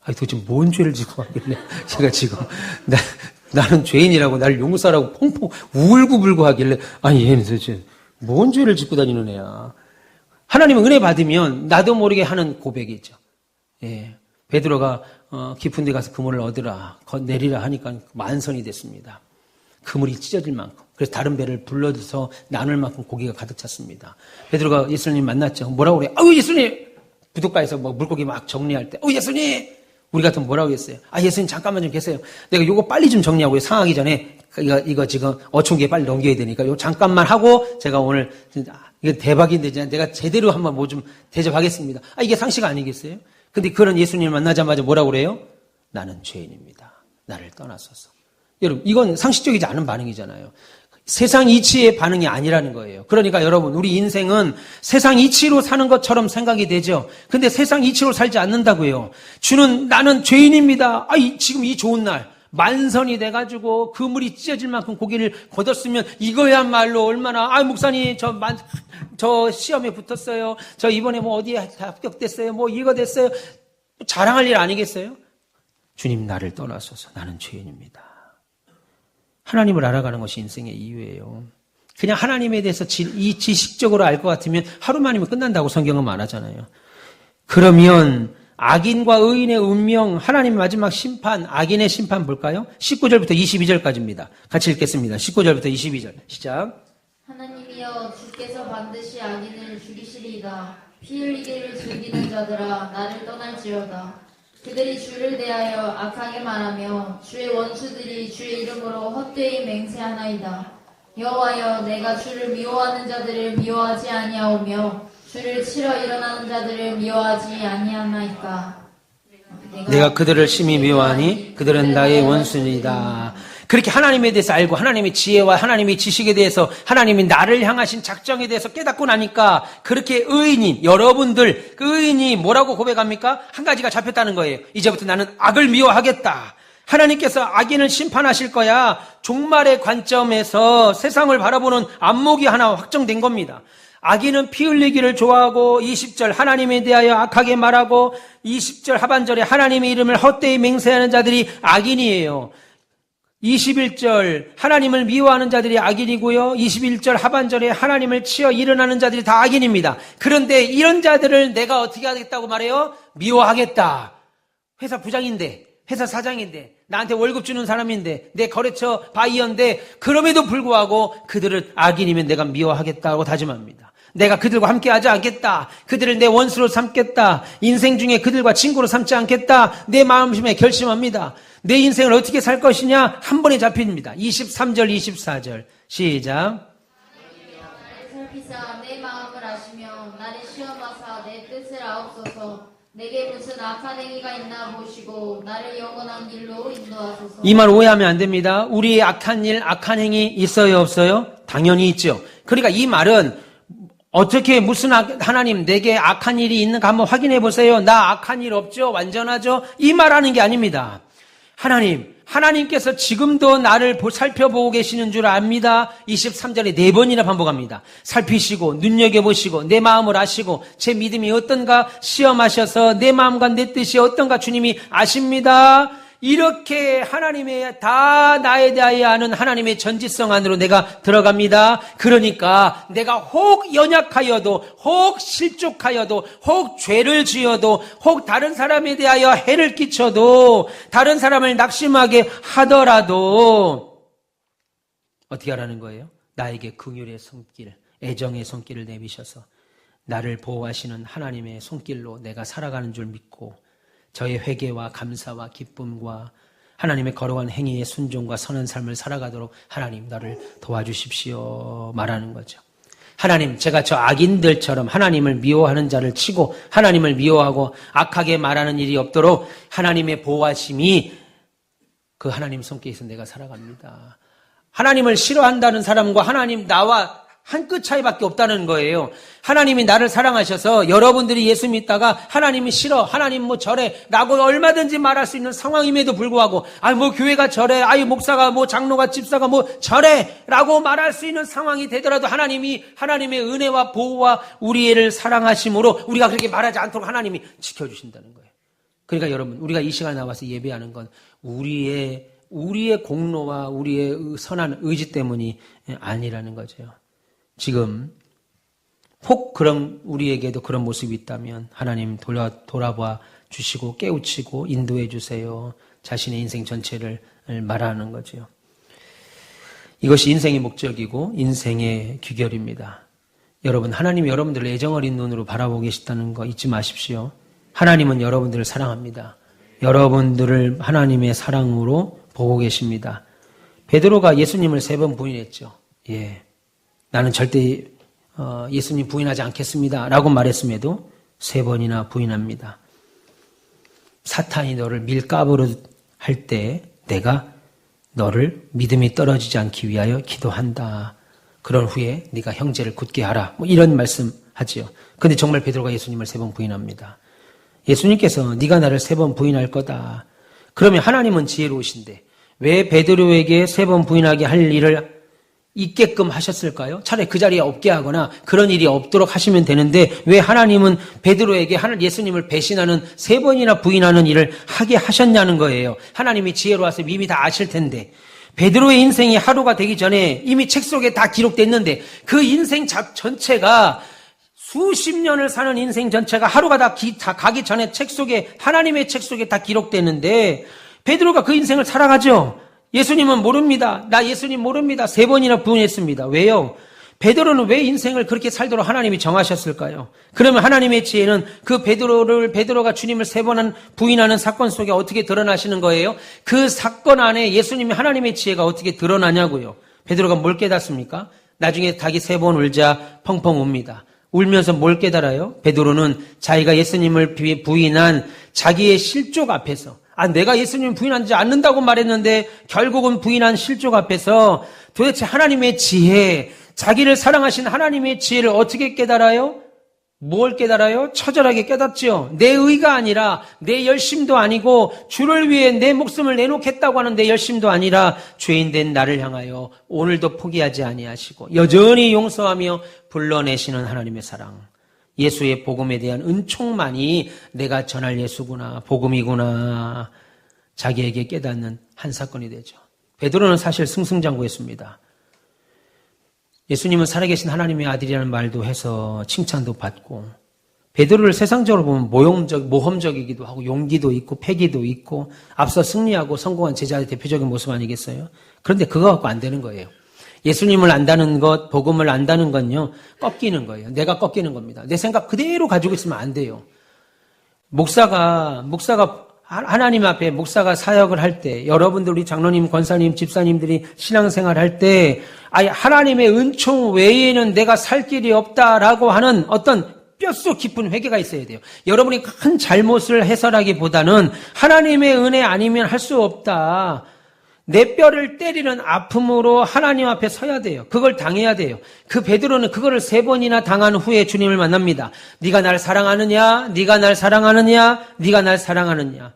도대체 뭔 죄를 지고 하길래 제가 지금 나는 죄인이라고 나를 용서하라고 펑펑 울고불고 하길래 얘는 도대체 뭔 죄를 짓고 다니는 애야. 하나님은 은혜 받으면 나도 모르게 하는 고백이죠. 예. 베드로가 깊은 데 가서 그물을 얻으라 내리라 하니까 만선이 됐습니다. 그물이 찢어질 만큼. 그래서 다른 배를 불러서 나눌 만큼 고기가 가득 찼습니다. 베드로가 예수님 만났죠. 뭐라고 그래? 예수님! 부둣가에서 물고기 막 정리할 때 예수님! 우리 같으면 뭐라고 했어요? 예수님 잠깐만 좀 계세요. 내가 요거 빨리 좀 정리하고요. 상하기 전에 이거 지금 어촌기에 빨리 넘겨야 되니까 요 잠깐만 하고 제가 오늘 이게 대박인데 내가 제대로 한번 뭐 좀 대접하겠습니다. 이게 상식 아니겠어요? 근데 그런 예수님을 만나자마자 뭐라고 그래요? 나는 죄인입니다. 나를 떠나소서. 여러분, 이건 상식적이지 않은 반응이잖아요. 세상 이치의 반응이 아니라는 거예요. 그러니까 여러분, 우리 인생은 세상 이치로 사는 것처럼 생각이 되죠. 근데 세상 이치로 살지 않는다고요. 주는 나는 죄인입니다. 지금 이 좋은 날 만선이 돼가지고 그물이 찢어질 만큼 고기를 걷었으면 이거야말로 얼마나 목사님 저 시험에 붙었어요. 저 이번에 뭐 어디에 합격됐어요. 뭐 이거 됐어요. 자랑할 일 아니겠어요? 주님 나를 떠나소서. 나는 죄인입니다. 하나님을 알아가는 것이 인생의 이유예요. 그냥 하나님에 대해서 지식적으로 알 것 같으면 하루만이면 끝난다고 성경은 말하잖아요. 그러면 악인과 의인의 운명, 하나님 마지막 심판, 악인의 심판 볼까요? 19절부터 22절까지입니다. 같이 읽겠습니다. 19절부터 22절. 시작. 하나님이여 주께서 반드시 악인을 죽이시리이다. 피 흘리기를 즐기는 자들아 나를 떠날지어다. 그들이 주를 대하여 악하게 말하며 주의 원수들이 주의 이름으로 헛되이 맹세하나이다. 여호와여 내가 주를 미워하는 자들을 미워하지 아니하오며 주를 치러 일어나는 자들을 미워하지 아니하나이까. 내가 그들을 심히 미워하니 그들은 나의 원수이다. 그렇게 하나님에 대해서 알고 하나님의 지혜와 하나님의 지식에 대해서 하나님이 나를 향하신 작정에 대해서 깨닫고 나니까 그렇게 의인이 여러분들 그 의인이 뭐라고 고백합니까? 한 가지가 잡혔다는 거예요. 이제부터 나는 악을 미워하겠다. 하나님께서 악인을 심판하실 거야. 종말의 관점에서 세상을 바라보는 안목이 하나 확정된 겁니다. 악인은 피 흘리기를 좋아하고 20절 하나님에 대하여 악하게 말하고 20절 하반절에 하나님의 이름을 헛되이 맹세하는 자들이 악인이에요. 21절 하나님을 미워하는 자들이 악인이고요. 21절 하반절에 하나님을 치어 일어나는 자들이 다 악인입니다. 그런데 이런 자들을 내가 어떻게 하겠다고 말해요? 미워하겠다. 회사 부장인데, 회사 사장인데, 나한테 월급 주는 사람인데, 내 거래처 바이어인데 그럼에도 불구하고 그들을 악인이면 내가 미워하겠다고 다짐합니다. 내가 그들과 함께 하지 않겠다. 그들을 내 원수로 삼겠다. 인생 중에 그들과 친구로 삼지 않겠다. 내 마음심에 결심합니다. 내 인생을 어떻게 살 것이냐 한 번에 잡힙니다. 23절 24절 시작. 나를 살피사 내 마음을 아시며 나를 시험하사 내 뜻을 아옵소서. 내게 무슨 악한 행위가 있나 보시고 나를 영원한 길로 인도하소서. 이 말 오해하면 안 됩니다. 우리의 악한 일, 악한 행위 있어요 없어요? 당연히 있죠. 그러니까 이 말은 어떻게 무슨 하나님 내게 악한 일이 있는가 한번 확인해 보세요. 나 악한 일 없죠? 완전하죠? 이 말하는 게 아닙니다. 하나님께서 지금도 나를 살펴보고 계시는 줄 압니다. 23절에 4번이나 반복합니다. 살피시고 눈여겨보시고 내 마음을 아시고 제 믿음이 어떤가 시험하셔서 내 마음과 내 뜻이 어떤가 주님이 아십니다. 이렇게 하나님의 다 나에 대하여 아는 하나님의 전지성 안으로 내가 들어갑니다. 그러니까 내가 혹 연약하여도 혹 실족하여도 혹 죄를 지어도 혹 다른 사람에 대하여 해를 끼쳐도 다른 사람을 낙심하게 하더라도 어떻게 하라는 거예요? 나에게 긍휼의 손길, 애정의 손길을 내미셔서 나를 보호하시는 하나님의 손길로 내가 살아가는 줄 믿고 저의 회개와 감사와 기쁨과 하나님의 거룩한 행위의 순종과 선한 삶을 살아가도록 하나님 나를 도와주십시오 말하는 거죠. 하나님 제가 저 악인들처럼 하나님을 미워하는 자를 치고 하나님을 미워하고 악하게 말하는 일이 없도록 하나님의 보호하심이 그 하나님 손길에서 내가 살아갑니다. 하나님을 싫어한다는 사람과 하나님 나와 한 끗 차이밖에 없다는 거예요. 하나님이 나를 사랑하셔서 여러분들이 예수 믿다가 하나님이 싫어, 하나님 뭐 저래 라고 얼마든지 말할 수 있는 상황임에도 불구하고 뭐 교회가 저래, 목사가 뭐 장로가 집사가 뭐 저래 라고 말할 수 있는 상황이 되더라도 하나님이 하나님의 은혜와 보호와 우리를 사랑하심으로 우리가 그렇게 말하지 않도록 하나님이 지켜주신다는 거예요. 그러니까 여러분 우리가 이 시간에 나와서 예배하는 건 우리의 공로와 우리의 선한 의지 때문이 아니라는 거죠. 지금 혹 그런 우리에게도 그런 모습이 있다면 하나님 돌아봐 주시고 깨우치고 인도해 주세요. 자신의 인생 전체를 말하는 거죠. 이것이 인생의 목적이고 인생의 귀결입니다. 여러분 하나님이 여러분들을 애정 어린 눈으로 바라보고 계시다는 거 잊지 마십시오. 하나님은 여러분들을 사랑합니다. 여러분들을 하나님의 사랑으로 보고 계십니다. 베드로가 예수님을 3번 부인했죠. 나는 절대 예수님 부인하지 않겠습니다 라고 말했음에도 3번이나 부인합니다. 사탄이 너를 밀가부로 할 때 내가 너를 믿음이 떨어지지 않기 위하여 기도한다. 그런 후에 네가 형제를 굳게 하라. 뭐 이런 말씀하지요. 근데 정말 베드로가 예수님을 3번 부인합니다. 예수님께서 네가 나를 3번 부인할 거다. 그러면 하나님은 지혜로우신데 왜 베드로에게 3번 부인하게 할 일을 있게끔 하셨을까요? 차라리 그 자리에 없게 하거나 그런 일이 없도록 하시면 되는데 왜 하나님은 베드로에게 예수님을 배신하는 3번이나 부인하는 일을 하게 하셨냐는 거예요. 하나님이 지혜로워서 이미 다 아실 텐데 베드로의 인생이 하루가 되기 전에 이미 책 속에 다 기록됐는데 그 인생 전체가 수십 년을 사는 인생 전체가 하루가 다 가기 전에 책 속에 하나님의 책 속에 다 기록됐는데 베드로가 그 인생을 살아가죠. 예수님은 모릅니다. 나 예수님 모릅니다. 3번이나 부인했습니다. 왜요? 베드로는 왜 인생을 그렇게 살도록 하나님이 정하셨을까요? 그러면 하나님의 지혜는 그 베드로가 주님을 3번 부인하는 사건 속에 어떻게 드러나시는 거예요? 그 사건 안에 예수님이 하나님의 지혜가 어떻게 드러나냐고요. 베드로가 뭘 깨닫습니까? 나중에 닭이 3번 울자 펑펑 웁니다. 울면서 뭘 깨달아요? 베드로는 자기가 예수님을 부인한 자기의 실족 앞에서 내가 예수님 부인하지 않는다고 말했는데 결국은 부인한 실족 앞에서 도대체 하나님의 지혜, 자기를 사랑하신 하나님의 지혜를 어떻게 깨달아요? 뭘 깨달아요? 처절하게 깨닫죠. 내 의가 아니라 내 열심도 아니고 주를 위해 내 목숨을 내놓겠다고 하는 내 열심도 아니라 죄인된 나를 향하여 오늘도 포기하지 아니하시고 여전히 용서하며 불러내시는 하나님의 사랑. 예수의 복음에 대한 은총만이 내가 전할 예수구나, 복음이구나, 자기에게 깨닫는 한 사건이 되죠. 베드로는 사실 승승장구했습니다. 예수님은 살아계신 하나님의 아들이라는 말도 해서 칭찬도 받고, 베드로를 세상적으로 보면 모험적이기도 하고 용기도 있고 패기도 있고 앞서 승리하고 성공한 제자의 대표적인 모습 아니겠어요? 그런데 그거 갖고 안 되는 거예요. 예수님을 안다는 것, 복음을 안다는 건요, 꺾이는 거예요. 내가 꺾이는 겁니다. 내 생각 그대로 가지고 있으면 안 돼요. 목사가 하나님 앞에 목사가 사역을 할 때, 여러분들 우리 장로님, 권사님, 집사님들이 신앙생활 할 때, 하나님의 은총 외에는 내가 살 길이 없다라고 하는 어떤 뼛속 깊은 회개가 있어야 돼요. 여러분이 큰 잘못을 해서라기보다는 하나님의 은혜 아니면 할 수 없다. 내 뼈를 때리는 아픔으로 하나님 앞에 서야 돼요. 그걸 당해야 돼요. 그 베드로는 그거를 3번이나 당한 후에 주님을 만납니다. 네가 날 사랑하느냐? 네가 날 사랑하느냐? 네가 날 사랑하느냐?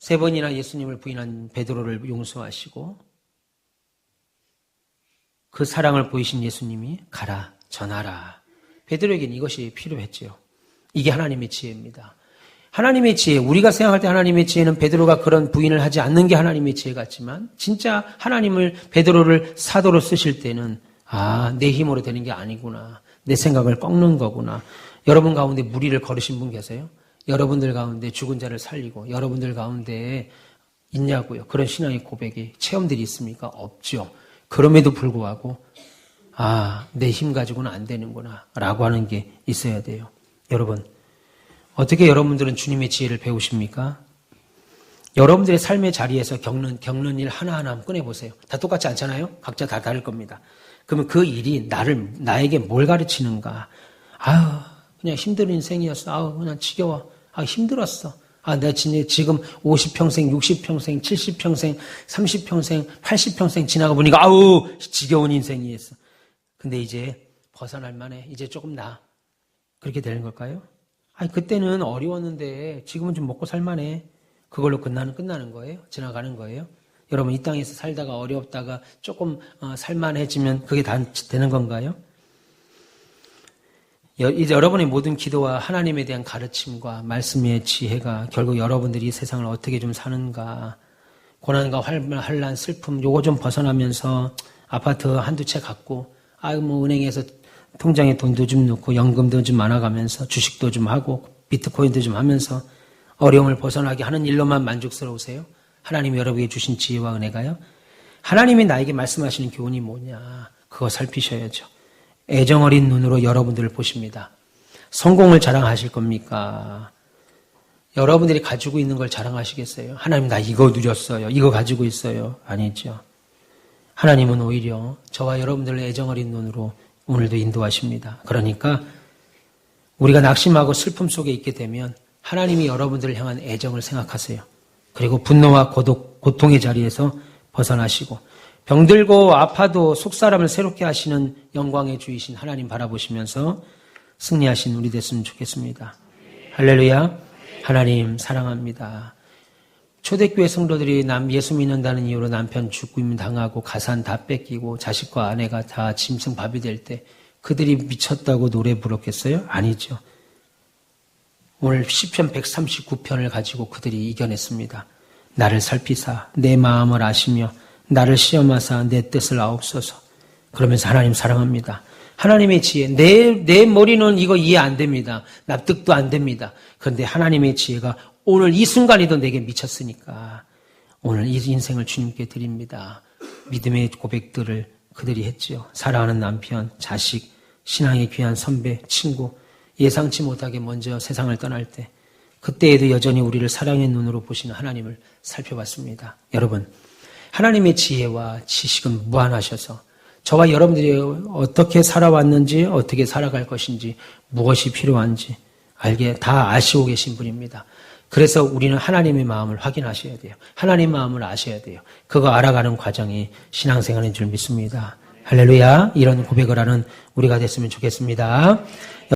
3번이나 예수님을 부인한 베드로를 용서하시고 그 사랑을 보이신 예수님이 가라, 전하라. 베드로에게는 이것이 필요했죠. 이게 하나님의 지혜입니다. 하나님의 지혜, 우리가 생각할 때 하나님의 지혜는 베드로가 그런 부인을 하지 않는 게 하나님의 지혜 같지만 진짜 베드로를 사도로 쓰실 때는 내 힘으로 되는 게 아니구나. 내 생각을 꺾는 거구나. 여러분 가운데 무리를 걸으신 분 계세요? 여러분들 가운데 죽은 자를 살리고 여러분들 가운데 있냐고요. 그런 신앙의 고백이 체험들이 있습니까? 없죠. 그럼에도 불구하고 내 힘 가지고는 안 되는구나 라고 하는 게 있어야 돼요. 여러분, 어떻게 여러분들은 주님의 지혜를 배우십니까? 여러분들의 삶의 자리에서 겪는 일 하나하나 한번 꺼내보세요. 다 똑같지 않잖아요? 각자 다 다를 겁니다. 그러면 그 일이 나에게 뭘 가르치는가? 그냥 힘든 인생이었어. 그냥 지겨워. 힘들었어. 내가 지금 50평생, 60평생, 70평생, 30평생, 80평생 지나가 보니까 지겨운 인생이었어. 근데 이제 벗어날 만해. 이제 조금 나아. 그렇게 되는 걸까요? 그때는 어려웠는데 지금은 좀 먹고 살만해. 그걸로 끝나는 거예요? 지나가는 거예요? 여러분, 이 땅에서 살다가 어렵다가 조금 살만해지면 그게 다 되는 건가요? 이제 여러분의 모든 기도와 하나님에 대한 가르침과 말씀의 지혜가 결국 여러분들이 이 세상을 어떻게 좀 사는가, 고난과 환난, 슬픔 요거 좀 벗어나면서 아파트 한두 채 갖고 은행에서 통장에 돈도 좀 넣고 연금도 좀 많아가면서 주식도 좀 하고 비트코인도 좀 하면서 어려움을 벗어나게 하는 일로만 만족스러우세요? 하나님이 여러분에게 주신 지혜와 은혜가요? 하나님이 나에게 말씀하시는 교훈이 뭐냐, 그거 살피셔야죠. 애정어린 눈으로 여러분들을 보십니다. 성공을 자랑하실 겁니까? 여러분들이 가지고 있는 걸 자랑하시겠어요? 하나님, 나 이거 누렸어요. 이거 가지고 있어요. 아니죠. 하나님은 오히려 저와 여러분들을 애정어린 눈으로 오늘도 인도하십니다. 그러니까 우리가 낙심하고 슬픔 속에 있게 되면 하나님이 여러분들을 향한 애정을 생각하세요. 그리고 분노와 고통의 자리에서 벗어나시고 병들고 아파도 속사람을 새롭게 하시는 영광의 주이신 하나님 바라보시면서 승리하신 우리 됐으면 좋겠습니다. 할렐루야. 하나님 사랑합니다. 초대교회 성도들이 예수 믿는다는 이유로 남편 죽임 당하고 가산 다 뺏기고 자식과 아내가 다 짐승밥이 될 때 그들이 미쳤다고 노래 부르겠어요? 아니죠. 오늘 시편 139편을 가지고 그들이 이겨냈습니다. 나를 살피사 내 마음을 아시며 나를 시험하사 내 뜻을 아옵소서. 그러면서 하나님 사랑합니다. 하나님의 지혜, 내 머리는 이거 이해 안 됩니다. 납득도 안 됩니다. 그런데 하나님의 지혜가 오늘 이 순간에도 내게 미쳤으니까 오늘 이 인생을 주님께 드립니다. 믿음의 고백들을 그들이 했지요. 사랑하는 남편, 자식, 신앙의 귀한 선배, 친구, 예상치 못하게 먼저 세상을 떠날 때 그때에도 여전히 우리를 사랑의 눈으로 보시는 하나님을 살펴봤습니다. 여러분, 하나님의 지혜와 지식은 무한하셔서 저와 여러분들이 어떻게 살아왔는지 어떻게 살아갈 것인지 무엇이 필요한지 알게 다 아시고 계신 분입니다. 그래서 우리는 하나님의 마음을 확인하셔야 돼요. 하나님의 마음을 아셔야 돼요. 그거 알아가는 과정이 신앙생활인 줄 믿습니다. 할렐루야. 이런 고백을 하는 우리가 됐으면 좋겠습니다.